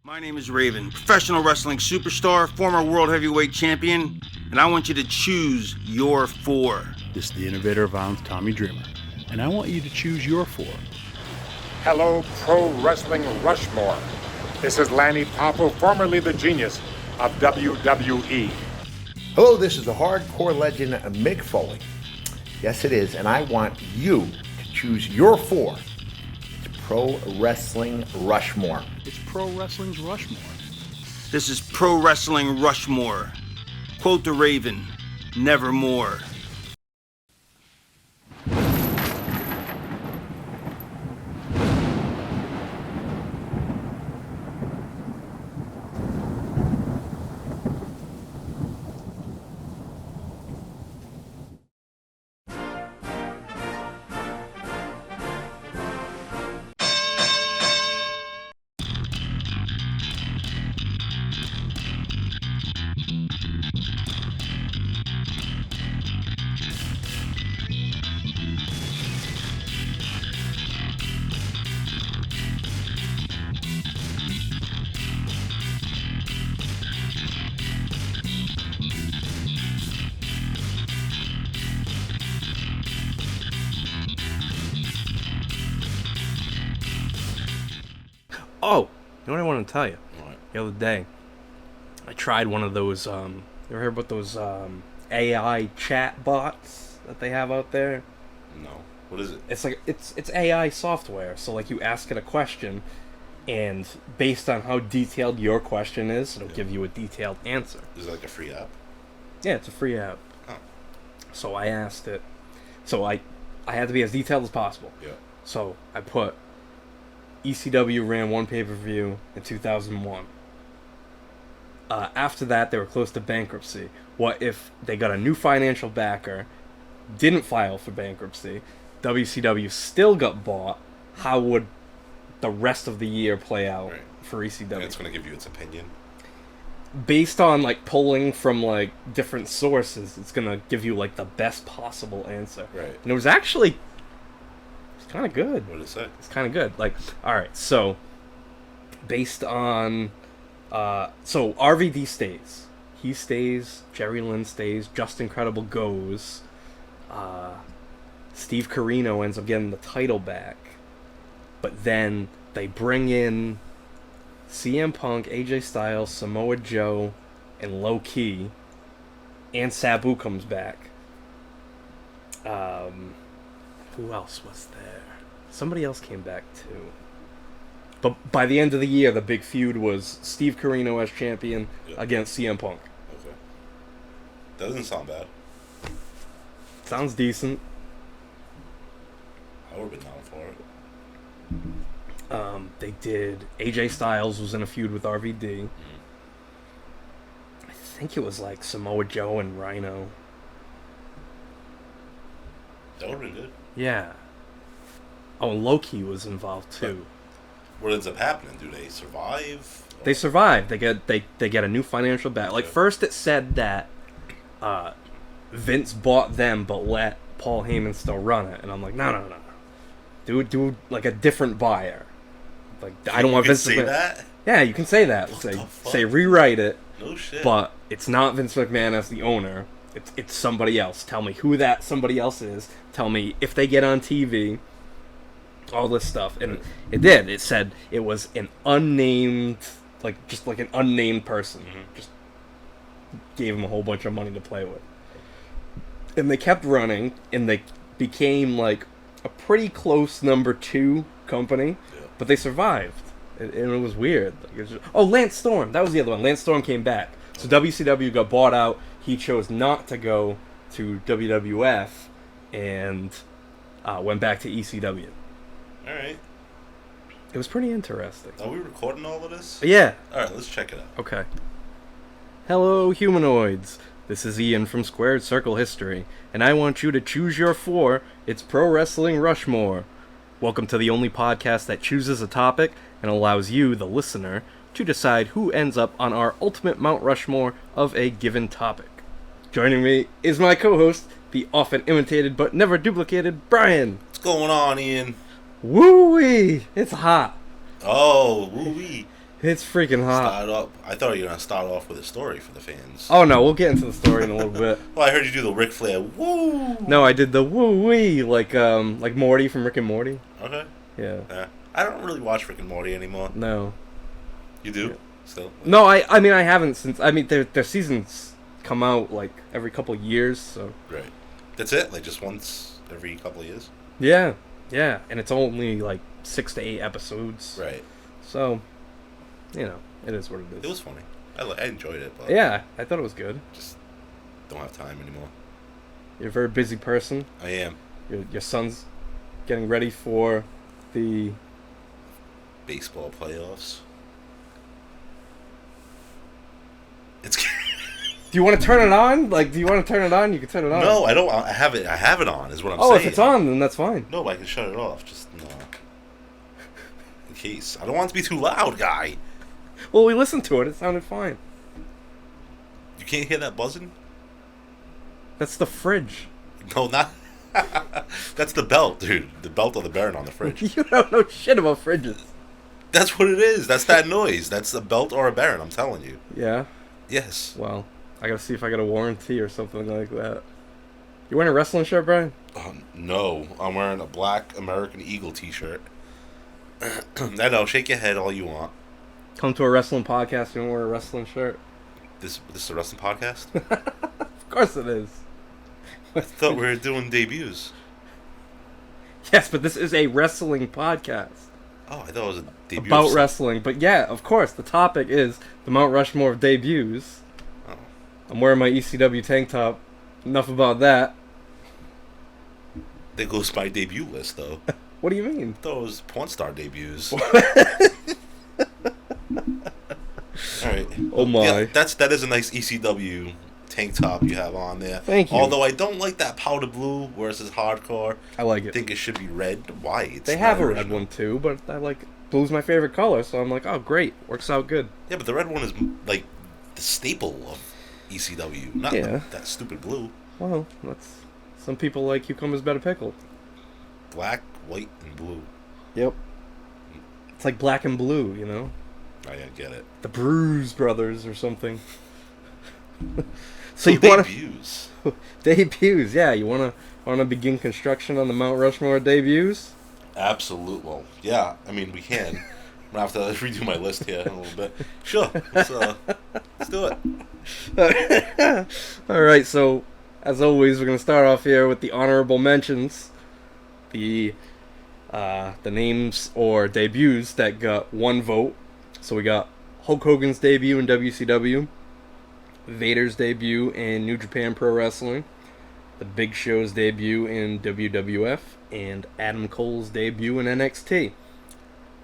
My name is Raven, professional wrestling superstar, former world heavyweight champion, and I want you to choose your four. This is the innovator of violence, Tommy Dreamer, and I want you to choose your four. Hello, Pro Wrestling Rushmore. This is Lanny Poffo, formerly the genius of WWE. Hello, this is the hardcore legend Mick Foley. Yes, it is, and I want you to choose your four. It's Pro Wrestling Rushmore. It's Pro Wrestling's Rushmore. This is Pro Wrestling Rushmore. Quote the Raven, nevermore. Oh, you know what I want to tell you? What? The other day, I tried one of those, you ever heard about those AI chat bots that they have out there? No. What is it? It's like, it's AI software, so like you ask it a question, and based on how detailed your question is, it'll give you a detailed answer. Is it like a free app? Yeah, it's a free app. Oh. So I asked it, so I had to be as detailed as possible. Yeah. So I put, ECW ran one pay-per-view in 2001. After that, they were close to bankruptcy. What if they got a new financial backer, didn't file for bankruptcy, WCW still got bought? How would the rest of the year play out for ECW? And it's going to give you its opinion? Based on, like, pulling from, like, different sources, it's going to give you, like, the best possible answer. Right. And it was actually... kind of good. What did it say? It's kind of good. Like, alright, so, based on, so RVD stays. He stays, Jerry Lynn stays, Justin Credible goes, Steve Corino ends up getting the title back, but then they bring in CM Punk, AJ Styles, Samoa Joe, and Low Key, and Sabu comes back. Who else was there? Somebody else came back too. But by the end of the year, the big feud was Steve Corino as champion against CM Punk. Okay. That doesn't sound bad. Sounds decent. I would have been down for it. They did. AJ Styles was in a feud with RVD. Mm. I think it was like Samoa Joe and Rhino. That would have been good. Yeah. Oh, and Loki was involved too. But what ends up happening? Do they survive? They survive. They get a new financial back. Like, first it said that Vince bought them but let Paul Heyman still run it, and I'm like, no. Do like a different buyer. Like, I don't want Vince to say that. Yeah, you can say that. Say rewrite it. No shit. But it's not Vince McMahon as the owner. It's somebody else. Tell me who that somebody else is. Tell me if they get on TV. All this stuff. And it did. It said it was an unnamed, just an unnamed person. Mm-hmm. Just gave him a whole bunch of money to play with. And they kept running, and they became, like, a pretty close number 2 company. Yeah. But they survived. And it was weird. Lance Storm. That was the other one. Lance Storm came back. So WCW got bought out. He chose not to go to WWF and went back to ECW. Alright. It was pretty interesting. Are we recording all of this? Yeah. Alright, let's check it out. Okay. Hello, humanoids. This is Ian from Squared Circle History, and I want you to choose your 4. It's Pro Wrestling Rushmore. Welcome to the only podcast that chooses a topic and allows you, the listener, to decide who ends up on our ultimate Mount Rushmore of a given topic. Joining me is my co-host, the often imitated but never duplicated Brian. What's going on, Ian? Woo-wee! It's hot. Oh, woo-wee. It's freaking hot. Start up. I thought you were gonna start off with a story for the fans. Oh no, we'll get into the story in a little bit. Well, I heard you do the Ric Flair. Woo. No, I did the woo-wee, like Morty from Rick and Morty. Okay. Yeah. I don't really watch Rick and Morty anymore. No. You do? Still? No, I mean I haven't since. I mean their seasons come out like every couple years, so. Right. That's it. Like just once every couple of years. Yeah, and it's only like 6 to 8 episodes. Right. So, it is what it is. It was funny. I enjoyed it, but Yeah, I thought it was good. just don't have time anymore. You're a very busy person. I am. Your son's getting ready for the. Baseball playoffs. It's. Do you want to turn it on? Like, do you want to turn it on? You can turn it on. No, I don't. I have it. I have it on. Is what I'm Oh, saying. if it's on, then that's fine. No, but I can shut it off. Just no. In case I don't want it to be too loud, guy. Well, we listened to it. It sounded fine. You can't hear that buzzing? That's the fridge. No, not. That's the belt, dude. The belt of the Baron on the fridge. You don't know shit about fridges. That's what it is. That's that noise. That's a belt or a Baron. I'm telling you. Yeah. Yes. Well, I gotta see if I got a warranty or something like that. You wearing a wrestling shirt, Brian? No, I'm wearing a black American Eagle T-shirt. I know. Shake your head all you want. Come to a wrestling podcast. You don't wear a wrestling shirt. This is a wrestling podcast. Of course it is. I thought we were doing debuts. Yes, but this is a wrestling podcast. Oh, I thought it was a debut. About wrestling. But yeah, of course, the topic is the Mount Rushmore of debuts. Oh. I'm wearing my ECW tank top. Enough about that. There goes my debut list, though. What do you mean? I thought it was porn star debuts. All right. Oh my. Yeah, that is a nice ECW tank top you have on there. Thank you. Although I don't like that powder blue where it says hardcore. I like I it. think it should be red. Why? It's They have not a red original. one too, but I like blue's my favorite color, so I'm like, oh great, works out good. Yeah, but the red one is like the staple of ECW, not Yeah. that stupid blue. Well, that's some people like cucumbers better pickled. Black, white, and blue. Yep. It's like black and blue, you know? I get it. The Bruise Brothers or something. So you want to debuts. debuts? Yeah, you want to begin construction on the Mount Rushmore debuts? Absolute. Well, yeah. I mean, we can. I'm gonna have to redo my list here in a little bit. Sure. Let's do it. All right. So as always, we're gonna start off here with the honorable mentions. The names or debuts that got one vote. So we got Hulk Hogan's debut in WCW, Vader's debut in New Japan Pro Wrestling, The Big Show's debut in WWF, and Adam Cole's debut in NXT.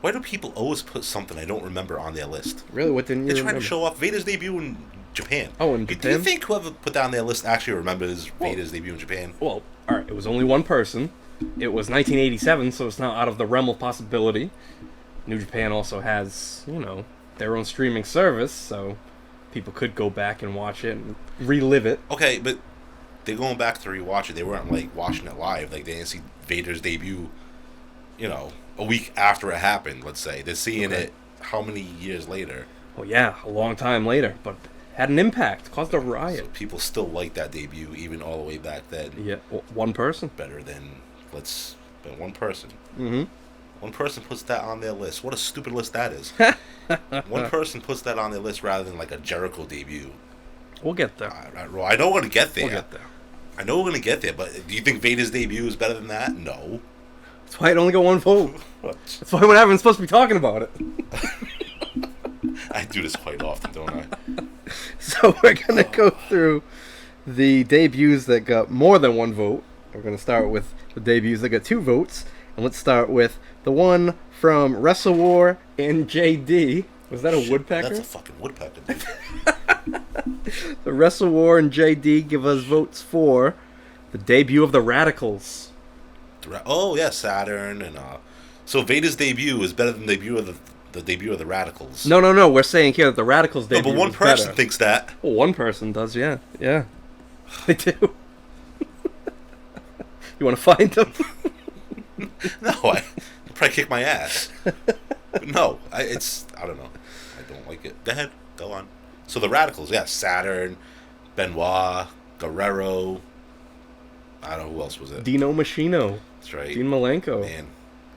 Why do people always put something I don't remember on their list? Really, what didn't you They're trying remember? to show off Vader's debut in Japan. Oh, in Do Japan? you think whoever put that on their list actually remembers Vader's debut in Japan? Well, alright, it was only one person. It was 1987, so it's not out of the realm of possibility. New Japan also has, their own streaming service, so people could go back and watch it and relive it. Okay, but they're going back to rewatch it. They weren't, like, watching it live. Like, they didn't see Vader's debut, a week after it happened, let's say. They're seeing it how many years later? Well, yeah, a long time later, but had an impact, caused a So riot. people still like that debut, even all the way back then. Yeah, one person. Better than, but one person. Mm-hmm. One person puts that on their list. What a stupid list that is. One person puts that on their list rather than, like, a Jericho debut. We'll get there. I know we're going to get there. We'll get there. I know we're going to get there, but do you think Vader's debut is better than that? No. That's why it only got one vote. That's why we're not even supposed to be talking about it. I do this quite often, don't I? So we're going to go through the debuts that got more than one vote. We're going to start with the debuts that got 2 votes. And let's start with the one from Wrestle War and JD. Was that a woodpecker? That's a fucking woodpecker, dude. The Wrestle War and JD give us votes for the debut of the Radicals. Oh, yeah, Saturn. And so Vader's debut is better than the debut of the Radicals. No. We're saying here that the Radicals No, debut but one was person better. thinks that. Well, one person does, yeah. Yeah. They do. You want to find them? No, I'll probably kick my ass. But no, I don't know. don't like it. Go ahead. Go on. So the Radicals, yeah. Saturn, Benoit, Guerrero. I don't know who else was it. Dino Machino. That's right. Dean Malenko. Man.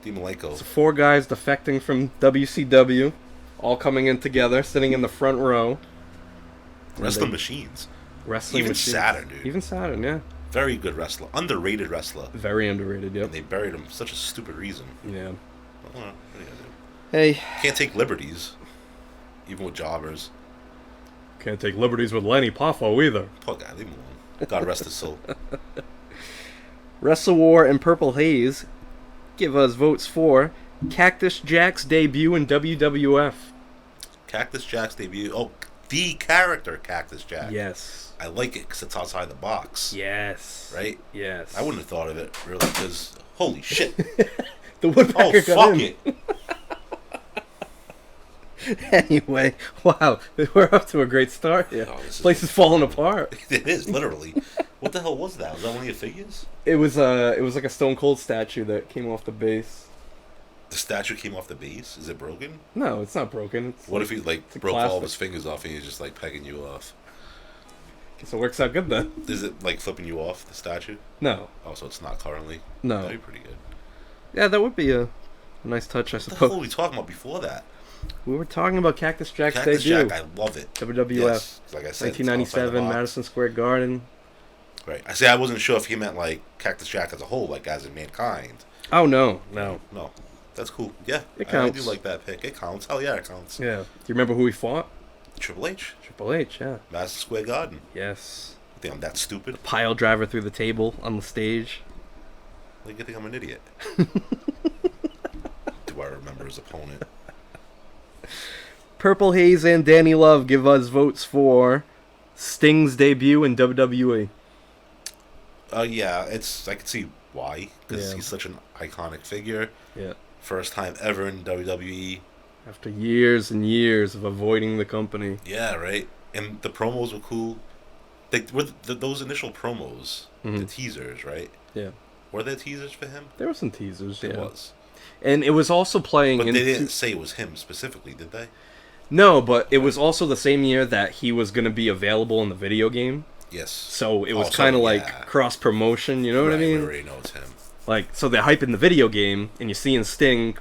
Dean Malenko. It's 4 guys defecting from WCW, all coming in together, sitting in the front row. Wrestling machines. Wrestling Even machines. Saturn, dude. Even Saturn, yeah. Very good wrestler. Underrated wrestler. Very underrated, yep. And they buried him for such a stupid reason. Yeah. What are you gonna do? Hey. Can't take liberties. Even with jobbers. Can't take liberties with Lenny Poffo either. Poor guy, leave him alone. God rest his soul. Wrestle War and Purple Haze give us votes for Cactus Jack's debut in WWF. Cactus Jack's debut. Oh, the character Cactus Jack. Yes. I like it because it's outside the box. Yes. Right? Yes. I wouldn't have thought of it, really, because, holy shit. The Woodpecker got fuck in. it. Anyway, wow, we're up to a great start here. Oh, this Place is falling apart. It is, literally. What the hell was that? Was that one of your figures? It was like a Stone Cold statue that came off the base. The statue came off the base? Is it broken? No, it's not broken. It's What if he, broke all plastic. of his fingers off and he's just, pegging you off? Guess it works out good then. Is it, flipping you off, the statue? No. Oh, so it's not currently? No. That'd be pretty good. Yeah, that would be a nice touch, I What the hell were suppose. we talking about before that? We were talking about Cactus Jack's Cactus debut. Jack, I love it. WWF. Yes, like I said, it's outside the 1997, box. Madison Square Garden. Right. I say I wasn't sure if he meant, Cactus Jack as a whole, as in Mankind. Oh, no. No. No. That's cool. Yeah. It I counts. do like that pick. It counts. Hell yeah, it counts. Yeah. Do you remember who he fought? Triple H. Triple H, yeah. Madison Square Garden. Yes. You think I'm that stupid? Pile driver through the table on the stage. Like, you think I'm an idiot? Do I remember his opponent? Purple Haze and Danny Love give us votes for Sting's debut in WWE. Yeah, I can see why. Because Yeah. he's such an iconic figure. Yeah. First time ever in WWE. After years and years of avoiding the company. Yeah, right. And the promos were cool. Those initial promos, the teasers, right? Yeah. Were there teasers for him? There were some teasers, There yeah. was. And it was also playing But in... they didn't say it was him specifically, did they? No, but it was also the same year that he was going to be available in the video game. Yes. So it was so, kind of yeah. like cross-promotion, you know what I mean? We already know it's him. So they're hyping the video game, and you're seeing Sting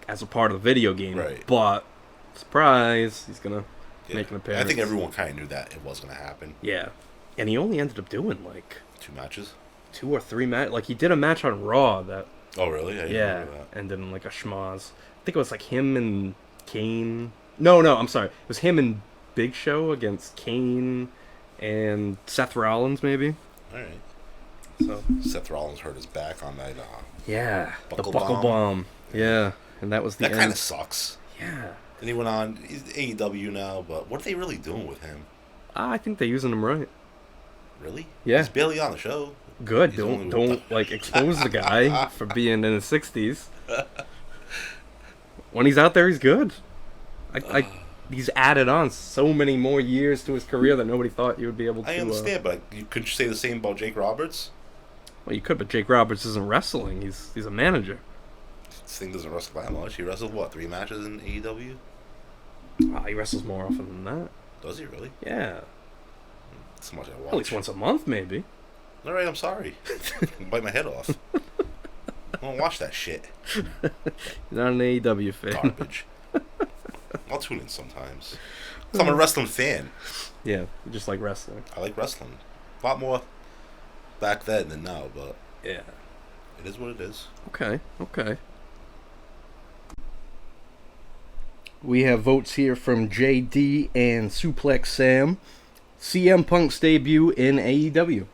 as a part of the video game. Right. But, surprise, he's going to Yeah. make an appearance. I think everyone kind of knew that it was going to happen. Yeah. And he only ended up doing, 2 matches? 2 or 3 matches. He did a match on Raw that... Oh, really? I didn't Yeah, remember that. ended in, a schmoz. I think it was, him and Kane... No, I'm sorry. It was him and Big Show against Kane and Seth Rollins, maybe. All right. So... Seth Rollins hurt his back on that. Yeah, Buckle the Buckle Bomb. Bomb. Yeah, and that was the That end. kind of sucks. Yeah. Then he went on. He's AEW now, but what are they really doing with him? I think they're using him right. Really? Yeah. He's barely on the show. Good. He's Don't only- expose the guy for being in his 60s. When he's out there, he's good. He's added on so many more years to his career that nobody thought you would be able to. I understand, but could you say the same about Jake Roberts? Well, you could, but Jake Roberts isn't wrestling. He's a manager. This thing doesn't wrestle that much. He wrestled, 3 matches in AEW? He wrestles more often than that. Does he really? Yeah. So much I watch. At least once a month, maybe. All right, I'm sorry. Bite my head off. I don't watch that shit. You're not an AEW fan. Garbage. I'll tune in sometimes. 'Cause I'm a wrestling fan. Yeah, you just like wrestling. I like wrestling. A lot more back then than now, but Yeah. it is what it is. Okay. We have votes here from JD and Suplex Sam. CM Punk's debut in AEW.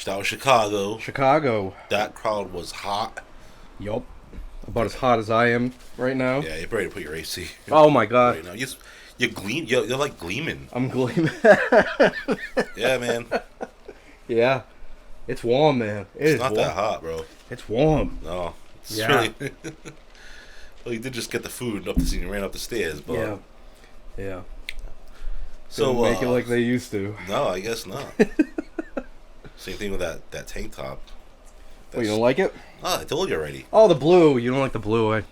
That was Chicago. Chicago. That crowd was hot. Yup. About as hot as I am right now. Yeah, you're ready to put your AC. Oh my god. Right now. You gleam. You're like gleaming. I'm gleaming. Yeah, man. Yeah. It's warm, man. It's not that hot, bro. It's warm. No. It's Yeah. really. Well, you did just get the food up the scene and ran up the stairs, but Yeah. Yeah. so Didn't make it like they used to. No, I guess not. Same thing with that tank top. Oh, you don't like it? Oh, I told you already. Oh, the blue. You don't like the blue. I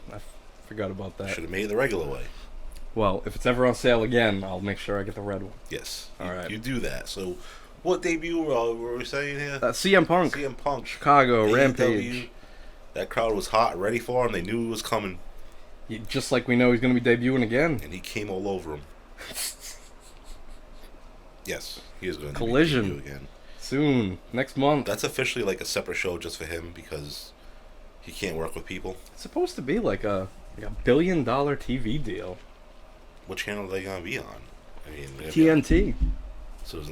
forgot about that. Should have made it the regular way. Well, if it's ever on sale again, I'll make sure I get the red one. Yes. All right. You do that. So, what debut were we saying here? CM Punk. CM Punk. Chicago, AEW. Rampage. That crowd was hot, ready for him. They knew he was coming. Just like we know he's going to be debuting again. And he came all over him. Yes, he is going to Collision. debut again. Soon. Next month. That's officially like a separate show just for him because he can't work with people. It's supposed to be like a $1 billion TV deal. What channel are they going to be on? I mean, TNT. So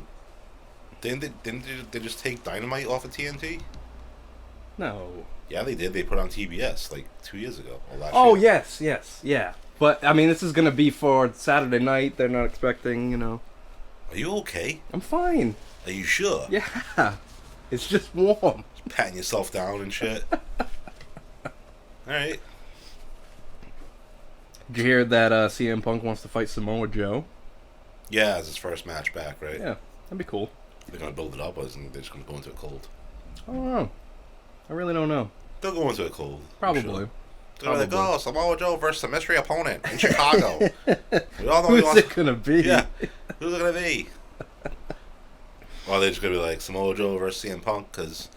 didn't they just take Dynamite off of TNT? No. Yeah, they did. They put on TBS like 2 years ago. Or last Oh, year. yes, yeah. But, I mean, this is going to be for Saturday night. They're not expecting, Are you okay? I'm fine. Are you sure? Yeah. It's just warm. Patting yourself down and shit. Alright. Did you hear that CM Punk wants to fight Samoa Joe? Yeah, it's his first match back, right? Yeah, that'd be cool. They're going to build it up, or they're just going to go into it cold? I don't know. I really don't know. They'll go into it cold. Probably. Sure. They're like, oh, Samoa Joe versus a mystery opponent in Chicago. We all know Who's it gonna be? Yeah, who's it gonna be? Or they're just gonna be like Samoa Joe versus CM Punk because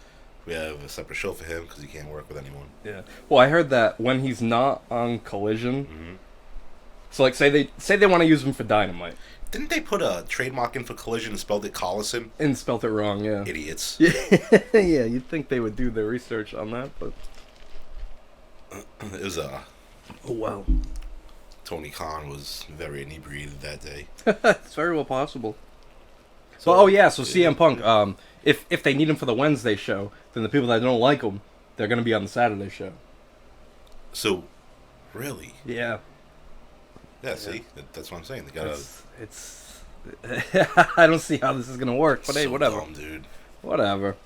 we have a separate show for him because he can't work with anyone. Yeah. Well, I heard that when he's not on Collision, so like say they want to use him for Dynamite. Didn't they put a trademark in for Collision and spelled it Collison? And spelt it wrong, yeah. Idiots. Yeah, you'd think they would do their research on that, but It was oh wow. Tony Khan was very inebriated that day. It's very well possible. So CM Punk, if they need him for the Wednesday show, then the people that don't like him, they're gonna be on the Saturday show. So, really? Yeah. Yeah, see? That's what I'm saying. They gotta... It's I don't see how this is gonna work, but hey, whatever. Dumb, dude. Whatever.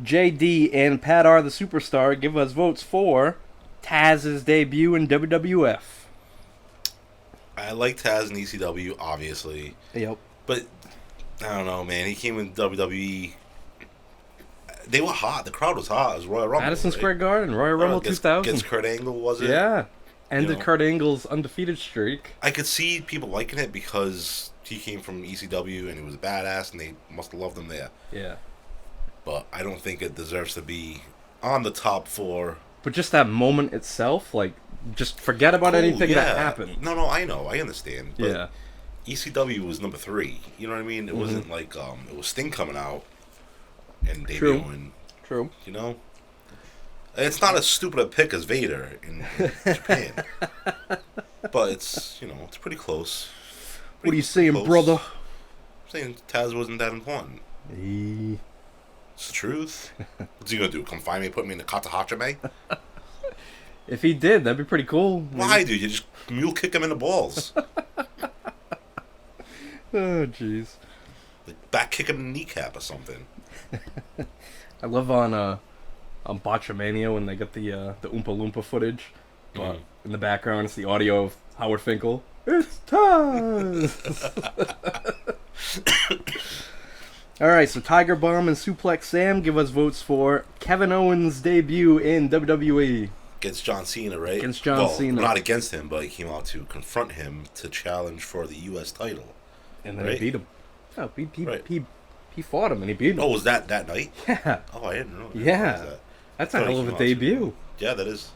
JD and Pat R. the Superstar give us votes for Taz's debut in WWF. I like Taz in ECW, obviously. Yep. But, I don't know, man. He came in WWE. They were hot. The crowd was hot. It was Royal Rumble. Madison right? Square Garden, Royal Rumble 2000. Against Kurt Angle, was it? Yeah. Ended You know? Kurt Angle's undefeated streak. I could see people liking it because he came from ECW and he was a badass and they must have loved him there. Yeah. But I don't think it deserves to be on the top 4. But just that moment itself, like, just forget about anything that happened. No, I know. I understand. But Yeah. ECW was number 3. You know what I mean? It wasn't like it was Sting coming out and True. debuting. True. You know? It's not as stupid a pick as Vader in Japan. But it's, it's pretty close. What are you saying, brother? I'm saying Taz wasn't that important. It's the truth. What's he gonna do? Come find me and put me in the kata hachime? If he did, that'd be pretty cool. Why, dude? You just mule kick him in the balls. Oh, jeez. Like back kick him in the kneecap or something. I love on Botchamania when they get the Oompa Loompa footage, but in the background it's the audio of Howard Finkel. It's Taz! Alright, so Tiger Bomb and Suplex Sam give us votes for Kevin Owens' debut in WWE. Against John Cena, right? Against John Cena. Not against him, but he came out to confront him to challenge for the U.S. title. And then right? he beat him. No, Right. he fought him and he beat him. Oh, was that night? Yeah. Oh, I didn't know. That's a hell of a debut. Yeah, that is.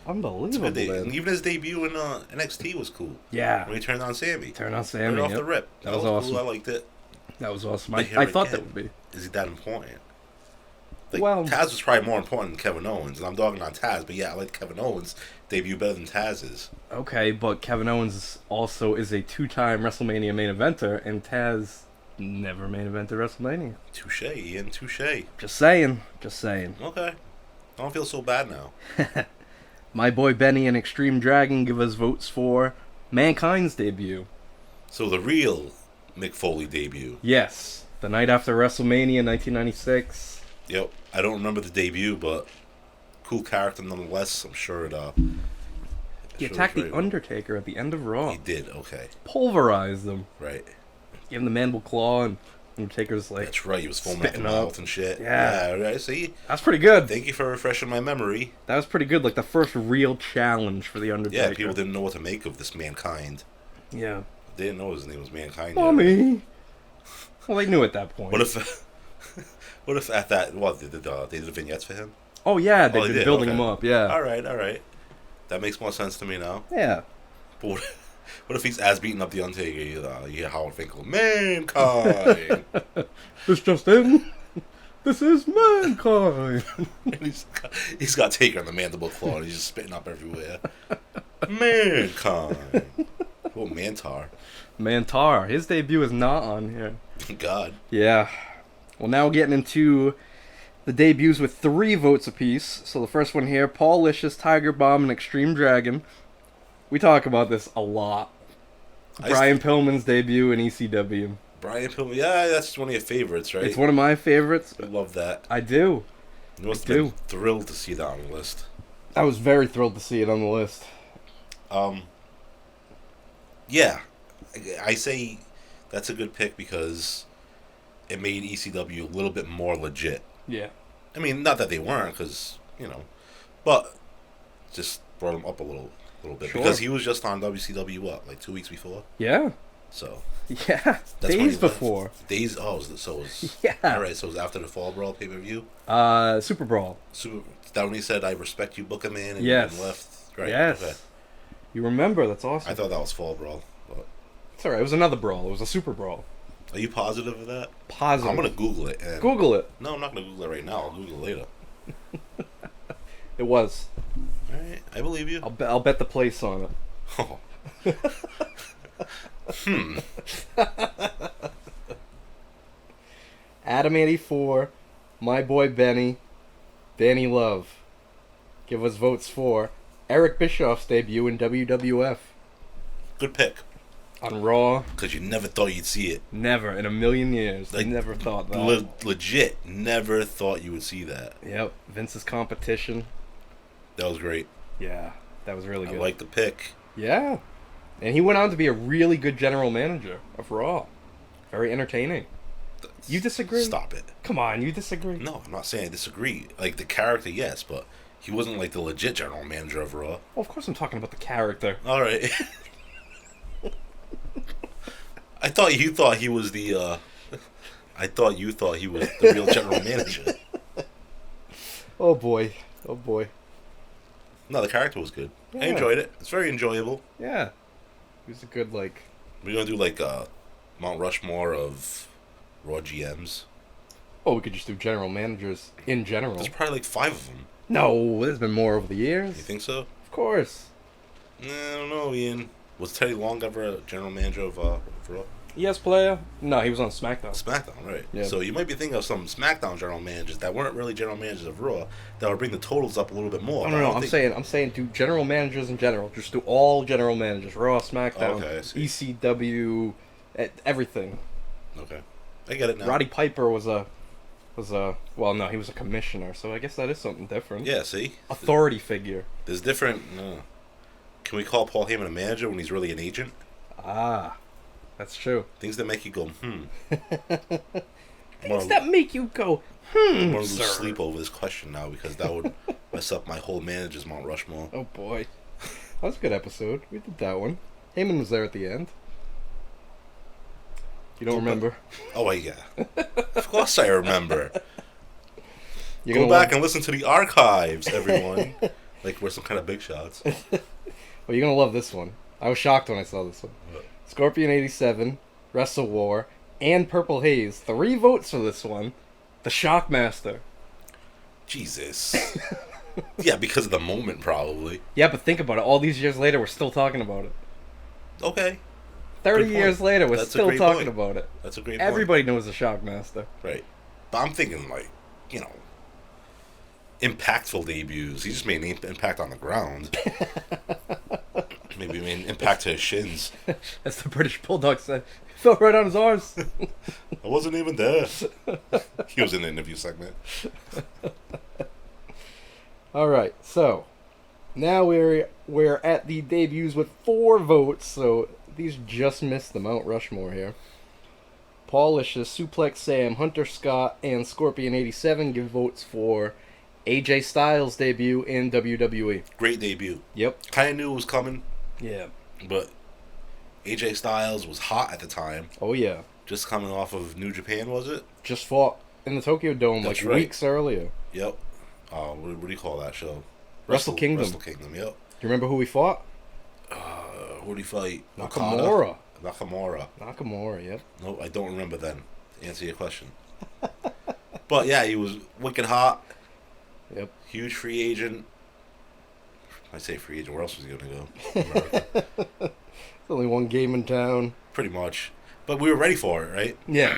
Unbelievable, man. And even his debut in NXT was cool. Yeah. When he turned on Sammy. Turn on Sammy. Right off the rip. That was awesome. Cool. I liked it. That was awesome. But I thought that would be. Is he that important? Like, Well, Taz was probably more important than Kevin Owens, and I'm dogging on Taz, but yeah, I like Kevin Owens' debut better than Taz's. okay, but Kevin Owens also is a 2-time WrestleMania main eventer, and Taz never main evented WrestleMania. Touche, Ian, touche. Just saying. Okay. I don't feel so bad now. My boy Benny and Extreme Dragon give us votes for Mankind's debut. So the real Mick Foley debut. Yes, the night after WrestleMania 1996. Yep. I don't remember the debut, but cool character nonetheless. I'm sure it. He attacked the Undertaker at the end of Raw. He did. Okay. Pulverized him. Right. Gave him the mandible claw and Undertaker's like, That's right, he was foaming at the spitting mouth up. and shit. Yeah. Right, see? That's pretty good. Thank you for refreshing my memory. That was pretty good. Like the first real challenge for the Undertaker. Yeah, people didn't know what to make of this Mankind. Yeah. They didn't know his name was Mankind. Mommy. Well, they knew at that point. What if... what if at that... What, they did vignettes for him? Oh, yeah, they've they been did, building okay. him up, yeah. Alright. That makes more sense to me now. Yeah. But what if he's as beating up the Undertaker? You hear Howard Finkel, Mankind! It's just in. This is Mankind. And he's got Taker in the mandible claw and he's just spitting up everywhere. Mankind! Oh, Mantar. Mantar. His debut is not on here. God. Yeah. Well, now we're getting into the debuts with 3 votes apiece. So the first one here, Paul Licious, Tiger Bomb, and Extreme Dragon. We talk about this a lot. Brian Pillman's debut in ECW. Brian Pillman, yeah, that's one of your favorites, right? It's one of my favorites. I love that. I do. You must have been thrilled to see that on the list. I was very thrilled to see it on the list. Yeah, I say that's a good pick because it made ECW a little bit more legit. Yeah. I mean, not that they weren't, because, but just brought him up a little bit. Sure. Because he was just on WCW, what, like 2 weeks before? Yeah. So. Yeah. That's when he Days left. before. Days, so it was. Yeah. Alright, so it was after the Fall Brawl pay-per-view? Super Brawl. That when he said, I respect you, Booker Man, and Yes. then left? Right. Yes. Okay. You remember, that's awesome. I thought that was Fall Brawl. But... It's alright, it was another brawl. It was a Super Brawl. Are you positive of that? Positive. I'm going to Google it. And... Google it. No, I'm not going to Google it right now. I'll Google it later. It was. Alright, I believe you. I'll bet the place on it. Oh. Adam 84, My Boy Benny, Danny Love. Give us votes for Eric Bischoff's debut in WWF. Good pick. On Raw. Because you never thought you'd see it. Never in a million years. Like, Never thought that. Legit, never thought you would see that. Yep. Vince's competition. That was great. Yeah. That was really good. I like the pick. Yeah. And he went on to be a really good general manager of Raw. Very entertaining. You disagree? Stop it. Come on, you disagree? No, I'm not saying I disagree. Like, the character, yes, but he wasn't like the legit general manager of Raw. Well, of course I'm talking about the character. Alright. I thought you thought he was the, I thought you thought he was the real general manager. Oh boy. Oh boy. No, the character was good. Yeah. I enjoyed it. It's very enjoyable. Yeah. He was a good, like... We're going to do, like, Mount Rushmore of Raw GMs. Oh, we could just do general managers in general. There's probably, like, 5 of them. No, there's been more over the years. You think so? Of course. I don't know, Ian. Was Teddy Long ever a general manager of Raw? Yes, player? No, he was on SmackDown. SmackDown, right. Yeah. So you might be thinking of some SmackDown general managers that weren't really general managers of Raw that would bring the totals up a little bit more. No, I'm saying do general managers in general. Just do all general managers. Raw, SmackDown, Okay, I see. ECW, everything. Okay. I get it now. Roddy Piper was a well, no, he was a commissioner, so I guess that is something different. Yeah, see? Authority figure. There's different... Can we call Paul Heyman a manager when he's really an agent? Ah, that's true. Things that make you go, Things that make you go, I'm going to sir. lose sleep over this question now because that would mess up my whole manager's Mount Rushmore. Oh boy. That was a good episode. We did that one. Heyman was there at the end. You don't remember? Oh, yeah. Of course I remember. You're Go gonna back love... and listen to the archives, everyone. Like we're some kind of big shots. Well, you're gonna love this one. I was shocked when I saw this one. What? Scorpion 87, Wrestle War, and Purple Haze. 3 votes for this one. The Shockmaster. Jesus. Yeah, because of the moment, probably. Yeah, but think about it. All these years later, we're still talking about it. Okay. 30 Good years point. later, we're That's a still great talking point. about it. That's a great point. Everybody knows the Shockmaster. Right. But I'm thinking, like, impactful debuts. He just made an impact on the ground. Maybe made an impact to his shins. As the British Bulldog said, he fell right on his arms. I wasn't even there. He was in the interview segment. Alright, so now we're at the debuts with 4 votes, so these just missed the Mount Rushmore here. Paul Licious, Suplex Sam, Hunter Scott, and Scorpion87 give votes for AJ Styles' debut in WWE. Great debut. Yep. Kind of knew it was coming, Yeah. but AJ Styles was hot at the time. Oh, yeah. Just coming off of New Japan, was it? Just fought in the Tokyo Dome That's like right. weeks earlier. Yep. What do you call that show? Wrestle Kingdom. Wrestle Kingdom, yep. Do you remember who he fought? Who did he fight? Nakamura. Nakamura. Nakamura, yep. No, I don't remember then, to answer your question. But yeah, he was wicked hot. Yep. Huge free agent. I say free agent, where else was he going to go? America. There's only one game in town. Pretty much. But we were ready for it, right? Yeah.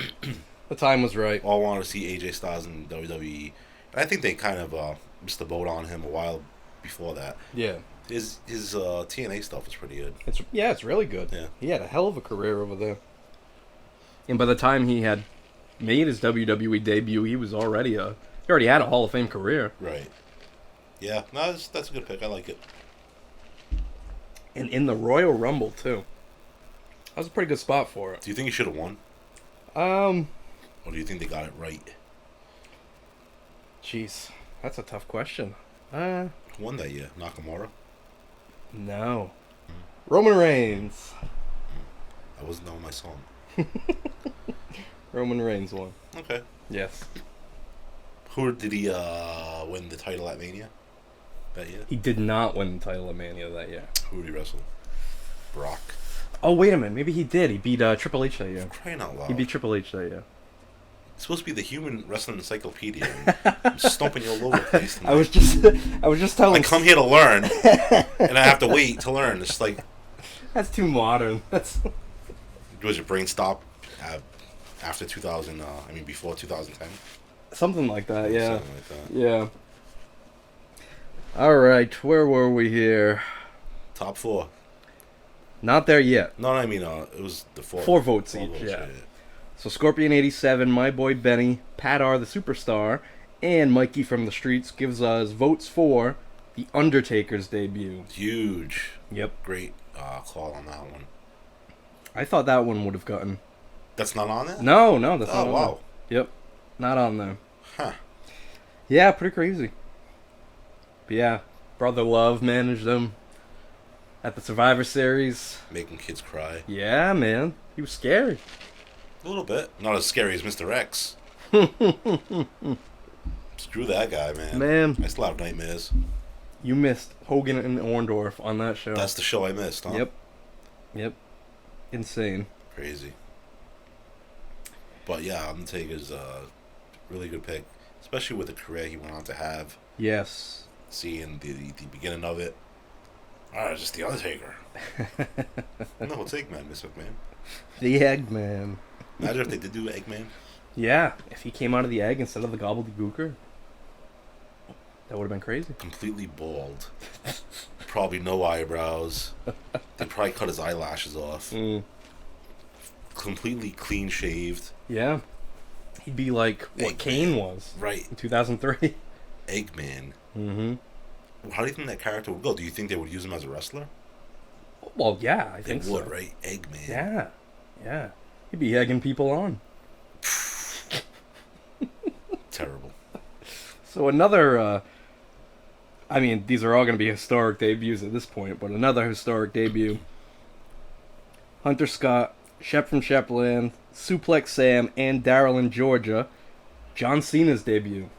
The time was right. All wanted to see AJ Styles in WWE. And I think they kind of missed the boat on him a while before that. Yeah. His TNA stuff was pretty good. It's really good. Yeah. He had a hell of a career over there. And by the time he had made his WWE debut, he already had a Hall of Fame career. Right. Yeah, no, that's a good pick. I like it. And in the Royal Rumble, too. That was a pretty good spot for it. Do you think he should have won? Or do you think they got it right? Jeez. That's a tough question. Who won that year? Nakamura? No. Roman Reigns. I wasn't knowing my song. Roman Reigns won. Okay. Yes. Who did he win the title at Mania that year? He did not win the title of Mania that year. Who did he wrestle? Brock. Oh, wait a minute. Maybe he did. He beat Triple H that year. Crying out loud. He beat Triple H that year. It's supposed to be the human wrestling encyclopedia. I'm stomping you all over the place tonight. I was just telling. I come here to learn, and I have to wait to learn. It's like, That's too modern. was your brain stop after 2000? Before 2010. Something like that. Yeah. Something like that. Yeah. All right. Where were we here? Top 4. Not there yet. No, it was the 4. 4 votes each. Yeah. So Scorpion87, My Boy Benny, Pat R. the Superstar, and Mikey from the Streets gives us votes for The Undertaker's debut. Huge. Yep. Great call on that one. I thought that one would have gotten. That's not on there? No, that's not Oh, on wow. there. Yep. Not on there. Huh. Yeah, pretty crazy. But yeah, Brother Love managed them at the Survivor Series. Making kids cry. Yeah, man. He was scary. A little bit. Not as scary as Mr. X. Screw that guy, man. Man. I still have nightmares. You missed Hogan and Orndorff on that show. That's the show I missed, huh? Yep. Insane. Crazy. But yeah, Undertaker's a really good pick. Especially with the career he went on to have. Yes. Seeing the beginning of it. It's just the Undertaker. No, it's Eggman, Miss McMahon. The Eggman. Imagine if they did do Eggman. Yeah, if he came out of the egg instead of the gobbledygooker, that would have been crazy. Completely bald. Probably no eyebrows. They probably cut his eyelashes off. Completely clean shaved. Yeah. He'd be like what Eggman. Kane was. Right. In 2003. Eggman. Mm-hmm. How do you think that character would go? Do you think they would use him as a wrestler? Well, yeah, I They think would, so. right? Eggman. Yeah. He'd be egging people on. Terrible. So another, these are all going to be historic debuts at this point, but another historic debut. Hunter Scott, Shep from Shepland, Suplex Sam, and Daryl in Georgia. John Cena's debut.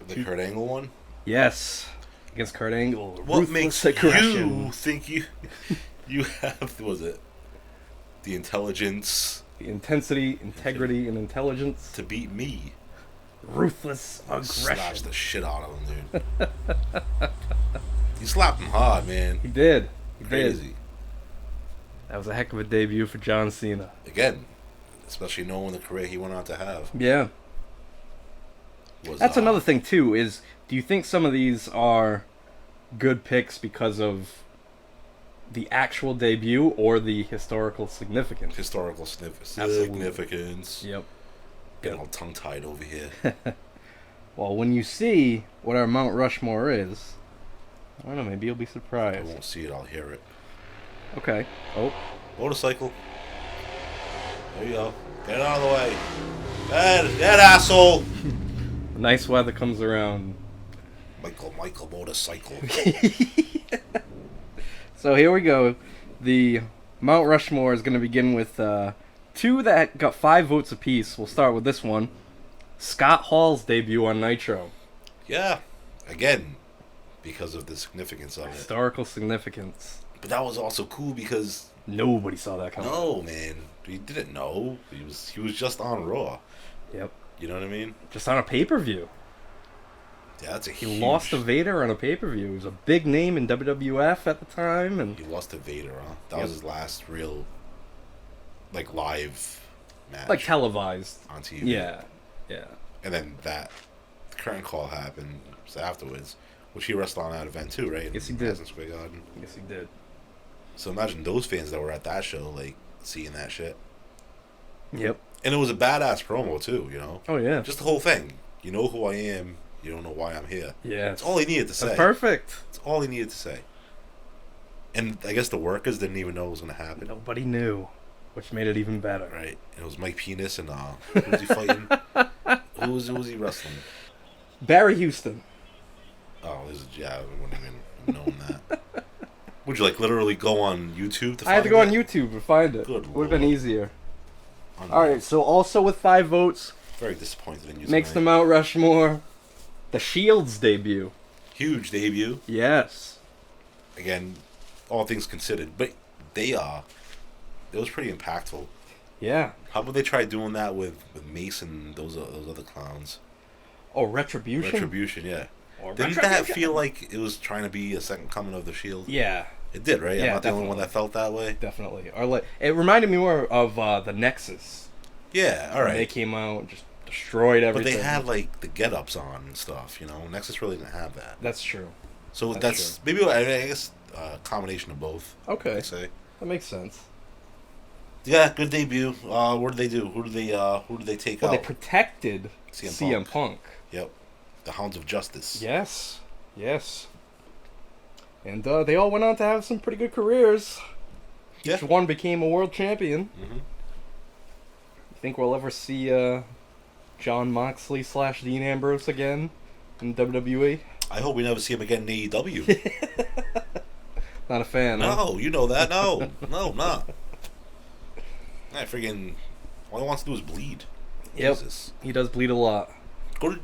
The Kurt Angle one? Yes. Against Kurt Angle. What Ruthless makes aggression. you think you have, was it, the intelligence The intensity, integrity, and intelligence. to beat me? Ruthless aggression. Slash the shit out of him, dude. He slapped him hard, man. He did. He did. Crazy. That was a heck of a debut for John Cena. Again, especially knowing the career he went on to have. Yeah. That's another thing, too, is do you think some of these are good picks because of the actual debut or the historical significance? Historical Absolutely. significance. Yep. Getting all tongue-tied over here. Well, when you see what our Mount Rushmore is, I don't know, maybe you'll be I surprised. won't see it, I'll hear it. Okay. Oh, Motorcycle. There you go. Get it out of the way. That asshole. Nice weather comes around. Michael motorcycle. So here we go. The Mount Rushmore is going to begin with two that got 5 votes apiece. We'll start with this one. Scott Hall's debut on Nitro. Yeah. Again, because of the significance of it. Historical significance. But that was also cool because Nobody saw that coming. no, man, he didn't know. He was just on Raw. Yep. You know what I mean? Just on a pay-per-view. Yeah, that's a He huge... lost to Vader on a pay-per-view. He was a big name in WWF at the time, and He lost to Vader, huh? That Yep. was his last real, live match. like televised. on TV. Yeah. Yeah. And then that curtain call happened afterwards, which he wrestled on that event too, right? Yes, he In did. Madison Square Garden. Yes, he did. So imagine those fans that were at that show, seeing that shit. Yep. And it was a badass promo too, you know? Oh, yeah. Just the whole thing. You know who I am, you don't know why I'm here. Yeah. That's all he needed to say. That's perfect. That's all he needed to say. And I guess the workers didn't even know it was going to happen. Nobody knew, which made it even better. Right. It was Mike Penis and who was he fighting? who was he wrestling? Barry Houston. Oh, I wouldn't even known that. Would you literally go on YouTube to find I had to go on it? YouTube to find it. Good Would have been lord. easier. Alright, so also with 5 votes, Very disappointed in you. makes the tonight. Mount Rushmore the Shield's debut. Huge debut. Yes. Again, all things considered. But it was pretty impactful. Yeah. How about they try doing that with Mace and those other clowns? Oh, Retribution? Retribution, yeah. Or Didn't that Retribution. feel like it was trying to be a second coming of the Shield? Yeah, It did, right? Yeah, I'm not the only one definitely. that felt that way. definitely. Or it reminded me more of the Nexus. Yeah, all When right. They came out and just destroyed But everything. they had the get-ups on and stuff, you know. Nexus really didn't have that. That's true. So That's that's maybe I guess a combination of both. Okay. I'd say. That makes sense. Yeah, good debut. What did they do? Who did they take Well, out? they protected CM CM Punk. Yep, the Hounds of Justice. Yes. Yes. And they all went on to have some pretty good careers. Yeah. Each one became a world champion. Mhm. You think we'll ever see John Moxley / Dean Ambrose again in WWE? I hope we never see him again in AEW. Not a fan, huh? No, you know that. No, not. I freaking all he wants to do is bleed. Yep. Jesus. He does bleed a lot.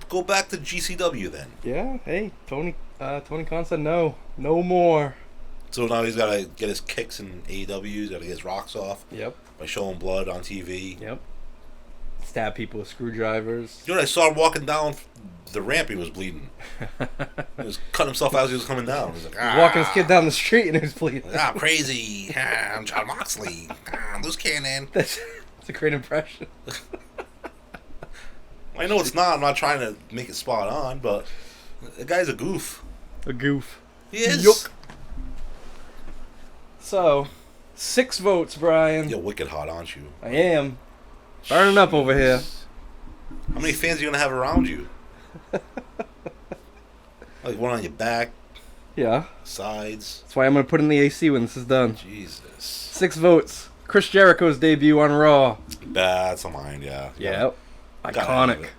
Go back to GCW then. Yeah, hey, Tony Khan said no more. So now he's got to get his kicks in AEW. He's got to get his rocks off Yep. by showing blood on TV. Yep. Stab people with screwdrivers. You know, I saw him walking down the ramp. He was bleeding. He was cutting himself out as he was coming down. He was like, Walking his kid down the street and he was bleeding. I'm crazy. I'm John Moxley. Loose cannon. That's a great impression. I know it's not. I'm not trying to make it spot on, but the guy's a goof. A goof. He is. Yuck. So, 6 votes, Brian. You're wicked hot, aren't you? I am. Burning up over here. How many fans are you going to have around you? One on your back, Yeah. sides. That's why I'm going to put in the AC when this is done. Jesus. 6 votes. Chris Jericho's debut on Raw. That's a mine, yeah. Yep. Gotta have Iconic. it.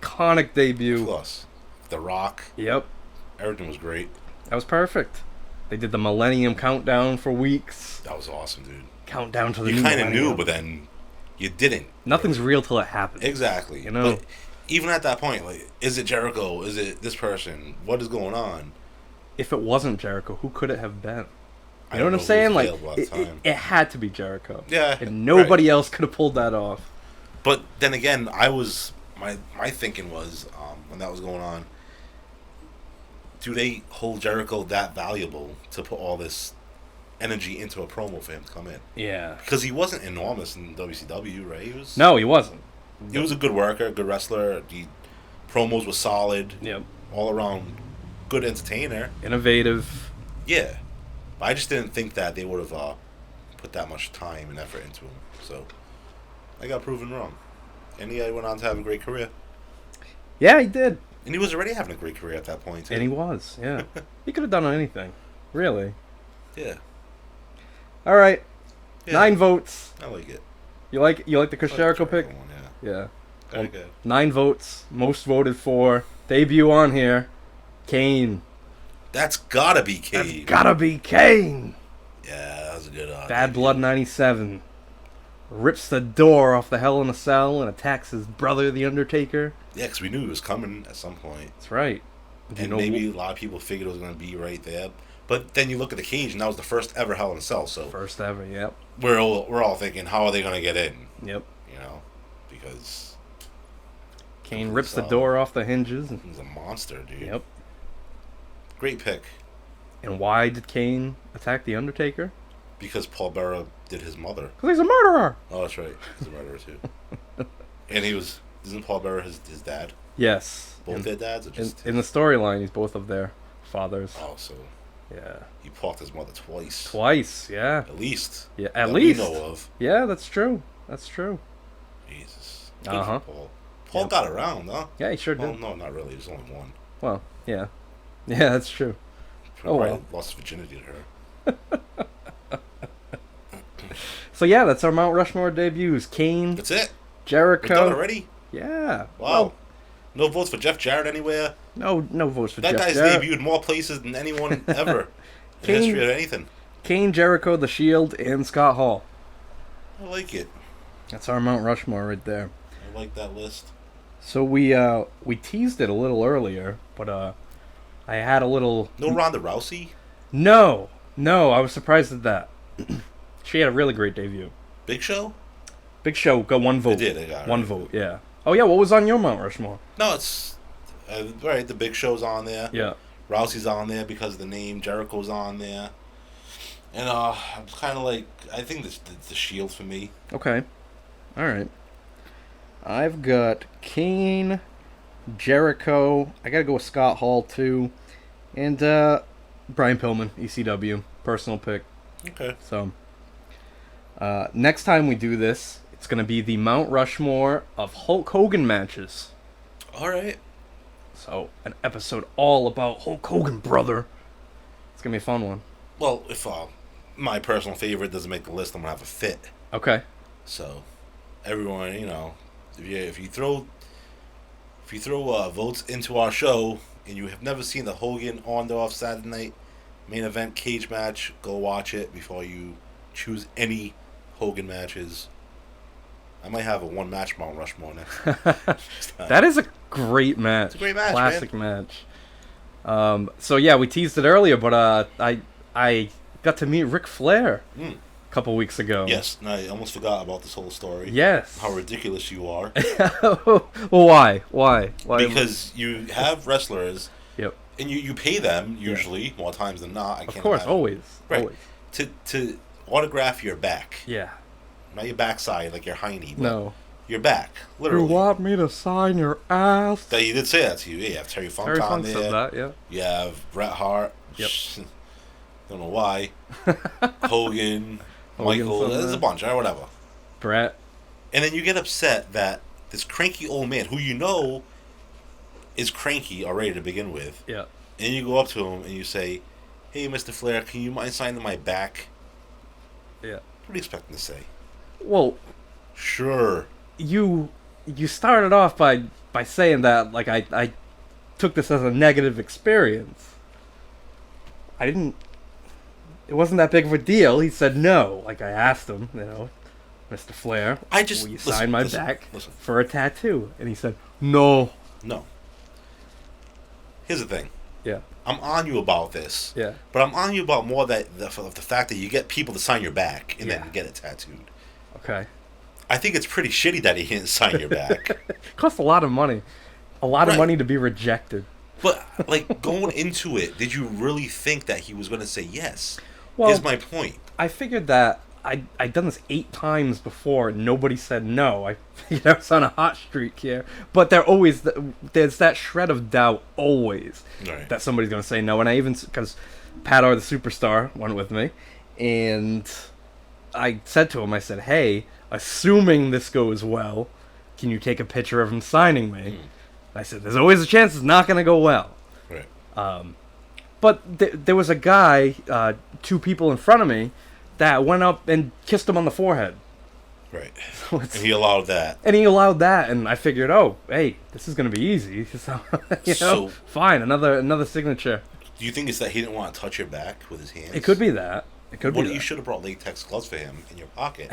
Iconic debut. Plus, The Rock. Yep. Everything was great. That was perfect. They did the Millennium Countdown for weeks. That was awesome, dude. Countdown to the You new kind of millennium. knew, but then you didn't. Nothing's real till it happens. Exactly. You know? But even at that point, is it Jericho? Is it this person? What is going on? If it wasn't Jericho, who could it have been? I You know don't what I'm who saying? was Like, available at the time. it had to be Jericho. Yeah, And nobody right. else could have pulled that off. But then again, my thinking was when that was going on, do they hold Jericho that valuable to put all this energy into a promo for him to come in? Yeah. Because he wasn't enormous in WCW, right? No, he wasn't. He was a good worker, a good wrestler. The promos were solid, Yep. all around good entertainer. Innovative. Yeah, but I just didn't think that they would have put that much time and effort into him. So I got proven wrong. And he went on to have a great career. Yeah, he did. And he was already having a great career at that point, too. And he was, yeah. He could have done anything. Really. Yeah. All right. Yeah. 9 votes. I like it. You like the Chris Jericho pick? One, Yeah. Very good. 9 votes, most voted for. Debut on here, Kane. That's gotta be Kane. That's gotta be Kane. Yeah, that was a good Bad debut. Blood 97. Rips the door off the Hell in a Cell and attacks his brother, the Undertaker. Yeah, because we knew he was coming at some point. That's right. And maybe a lot of people figured it was going to be right there. But then you look at the cage, and that was the first ever Hell in a Cell. So First ever, yep. we're all thinking, how are they going to get in? Yep. You know, because Kane rips the door off the hinges. And, he's a monster, dude. yep. Great pick. And why did Kane attack the Undertaker? Because Paul Bearer did his mother. Because he's a murderer. Oh, that's right. He's a murderer, too. And isn't Paul Bearer his dad? Yes. Both their dads? Or just In the storyline, he's both of their fathers. Oh, so Yeah. he pawked his mother twice. Twice, yeah. At least. Yeah, at that least. we know of. Yeah, that's true. That's true. Jesus. Good for Uh-huh. Paul. Paul got around, huh? Yeah, he sure Well, did. no, not really. There's only one. Well, yeah. Yeah, that's true. Oh, Probably well. lost virginity to her. So yeah, that's our Mount Rushmore debuts. Kane, That's it. Jericho. We're done already. Yeah. Wow. Well, No votes for Jeff Jarrett anywhere. no votes for That Jeff guy's Jarrett. debuted more places than anyone ever in Kane- history of anything. Kane, Jericho, The Shield, and Scott Hall. I like it. That's our Mount Rushmore right there. I like that list. So we teased it a little earlier, but I had a little. No Ronda Rousey. No, I was surprised at that. She had a really great debut. Big Show. Big Show got 1 vote. They did. They got it. 1 vote. Yeah. Oh yeah. What was on your Mount Rushmore? No, it's right. The Big Show's on there. Yeah. Rousey's on there because of the name. Jericho's on there. And I'm kind of like, I think the Shield for me. Okay. All right. I've got Kane, Jericho. I gotta go with Scott Hall too, and Brian Pillman, ECW, personal pick. Okay. So next time we do this, it's gonna be the Mount Rushmore of Hulk Hogan matches. All right. So an episode all about Hulk Hogan, brother. It's gonna be a fun one. Well, if my personal favorite doesn't make the list, I'm gonna have a fit. Okay. So, everyone, if you throw votes into our show and you have never seen the Hogan on or off Saturday Night main event cage match, go watch it before you choose any Hogan matches. I might have a 1-match Mount Rushmore next time. That is a great match. It's a great match, Classic match. So yeah, we teased it earlier, but I got to meet Ric Flair a couple weeks ago. Yes, and I almost forgot about this whole story. Yes. How ridiculous you are. Well, why? Because you have wrestlers, Yep. and you pay them usually, more times than not. I Of can't course, imagine. always. Right. Always. To autograph your back. Yeah. Not your backside, like your hiney. But No. your back, literally. You want me to sign your ass? That you did say that to you. Yeah, you have Terry Funk Terry on Funk there. said that, yeah. You have Bret Hart. Yep. Don't know why. Hogan, Hogan Michael. said There's a that. bunch, right? Whatever. Brett. And then you get upset that this cranky old man, who you know is cranky already to begin with, Yeah. and you go up to him and you say, "Hey, Mr. Flair, can you mind signing my back?" Yeah. What are you expecting to say? Well, Sure. you started off by saying that like I took this as a negative experience. It wasn't that big of a deal. He said no. Like I asked him, Mr. Flair, will you sign my back listen. for a tattoo? And he said no. No. Here's the thing. Yeah. I'm on you about this. Yeah. But I'm on you about more that the fact that you get people to sign your back and Yeah. then get it tattooed. Okay. I think it's pretty shitty that he didn't sign your back. It costs a lot of money. A lot of Right. money to be rejected. But like going into it, did you really think that he was going to say yes? Well, is my point. I figured that I'd done this 8 times before and nobody said no. I figured I was on a hot streak here. But there's that shred of doubt always Right. that somebody's going to say no. And I even, because Pat R, the Superstar, went with me. And I said to him, I said, hey, assuming this goes well, can you take a picture of him signing me? I said, there's always a chance it's not going to go well. Right. But there was a guy, 2 people in front of me, that went up and kissed him on the forehead. Right. So And he allowed that. And he allowed that, and I figured, oh, hey, this is gonna be easy. So, So- fine, another signature. Do you think it's that he didn't want to touch your back with his hands? It could be that. It could What be you that. should have brought latex gloves for him in your pocket.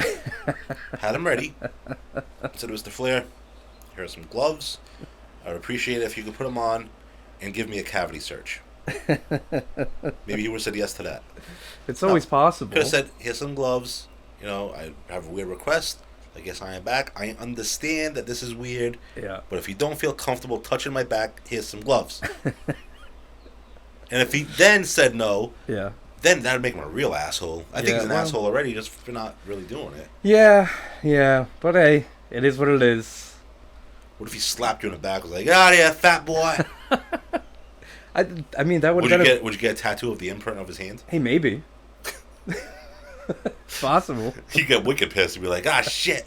Had them ready. Said, Mr. Flair, here are some gloves. I would appreciate it if you could put them on and give me a cavity search. Maybe he would have said yes to that. It's always possible. Could have said, here's some gloves. You know, I have a weird request. I guess I am back. I understand that this is weird. Yeah. But if you don't feel comfortable touching my back, here's some gloves. And if he then said no, Yeah. then that would make him a real asshole. I think Yeah, he's an well- asshole already just for not really doing it. Yeah. But hey, it is what it is. What if he slapped you in the back and was like, get out of here, fat boy? I mean, that would have been Would you get a tattoo of the imprint of his hand? Hey, maybe. It's possible. He'd get wicked pissed and be like, ah, shit.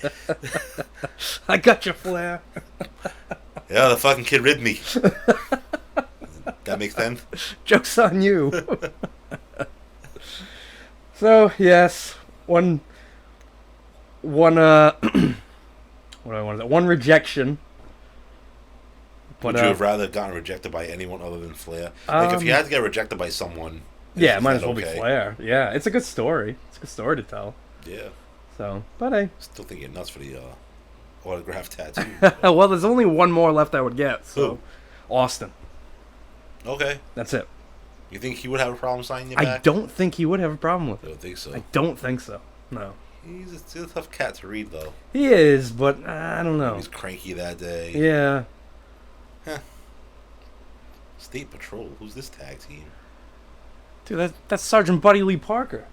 I got your Flair. Yeah, the fucking kid ribbed me. That makes sense? Joke's on you. So, yes, one what do I want to say? One rejection. But, Would you have rather gotten rejected by anyone other than Flair? Like, if you had to get rejected by someone... yeah, it is might that as well be okay? Flair. Yeah, it's a good story. It's a good story to tell. Yeah. So, but hey. Still think you're nuts for the autograph tattoo. Well, there's only one more left I would get, so... Who? Austin. Okay. That's it. You think he would have a problem signing you back? I don't think he would have a problem with I it. don't think so. I don't think so. No. He's a tough cat to read, though. He is, but I don't He know. was cranky that day. Yeah. State Patrol. Who's this tag team? Dude, that's Sergeant Buddy Lee Parker.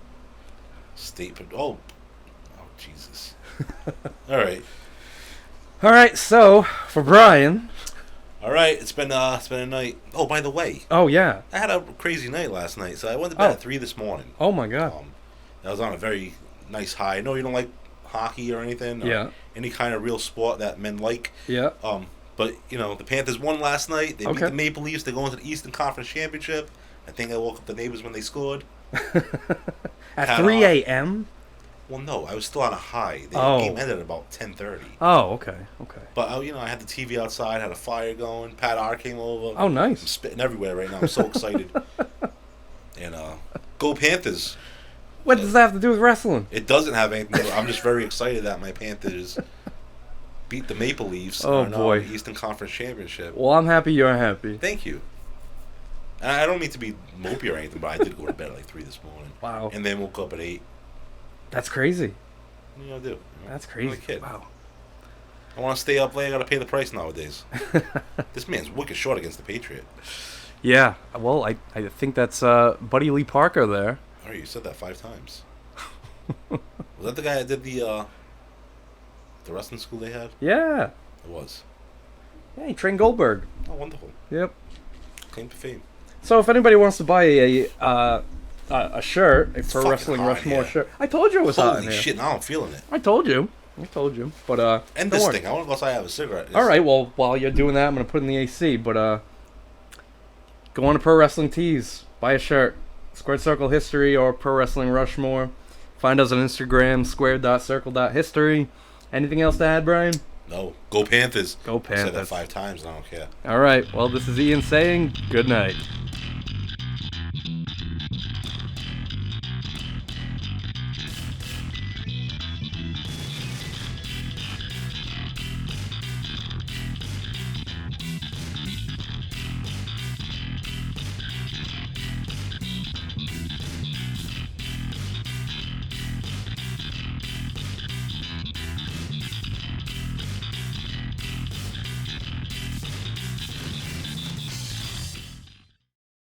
State Patrol. Oh, Jesus. All right. All right, so for Brian. All right. It's been a night. Oh, by the way, Oh yeah. I had a crazy night last night. So I went to bed at 3 this morning. Oh my God. I was on a very nice high. I know you don't like hockey or anything. Or Yeah. Any kind of real sport that men like. Yeah. But you know the Panthers won last night. They beat Okay. the Maple Leafs. They're going to the Eastern Conference Championship. I think I woke up the neighbors when they scored. At Had 3 a.m. Well, no, I was still on a high. The Oh. game ended at about 10:30. Oh, okay. Okay. But I had the TV outside, had a fire going. Pat R came over. Oh, I'm nice. spitting everywhere right now. I'm so excited. And go Panthers! What does that have to do with wrestling? It doesn't have anything to do. I'm just very excited that my Panthers beat the Maple Leafs Oh, in boy. the Eastern Conference Championship. Well, I'm happy you're happy. Thank you. And I don't mean to be mopey or anything, but I did go to bed at like 3 this morning. Wow. And then woke up at 8. That's crazy. What are you gonna do? That's I'm crazy. a kid. Wow. I want to stay up late. I gotta pay the price nowadays. This man's wicked short against the Patriot. Yeah. Well, I think that's Buddy Lee Parker there. Oh, you said that 5 times. Was that the guy that did the wrestling school they had? Yeah. It was. Yeah, he trained Goldberg. Oh, wonderful. Yep. Claim to fame. So if anybody wants to buy a shirt, a Pro fucking Wrestling hot Rushmore here. shirt, I told you it was hot in Holy here. shit! Now I'm feeling it. I told you. But End don't this worry. thing. I want to go outside. I have a cigarette. All right. Well, while you're doing that, I'm gonna put it in the AC. But go on to Pro Wrestling Tees, buy a shirt, Squared Circle History or Pro Wrestling Rushmore. Find us on Instagram, squared.circle.history. Anything else to add, Brian? No. Go Panthers. Go I said that Panthers. 5 times and I don't care. All right. Well, this is Ian saying good night.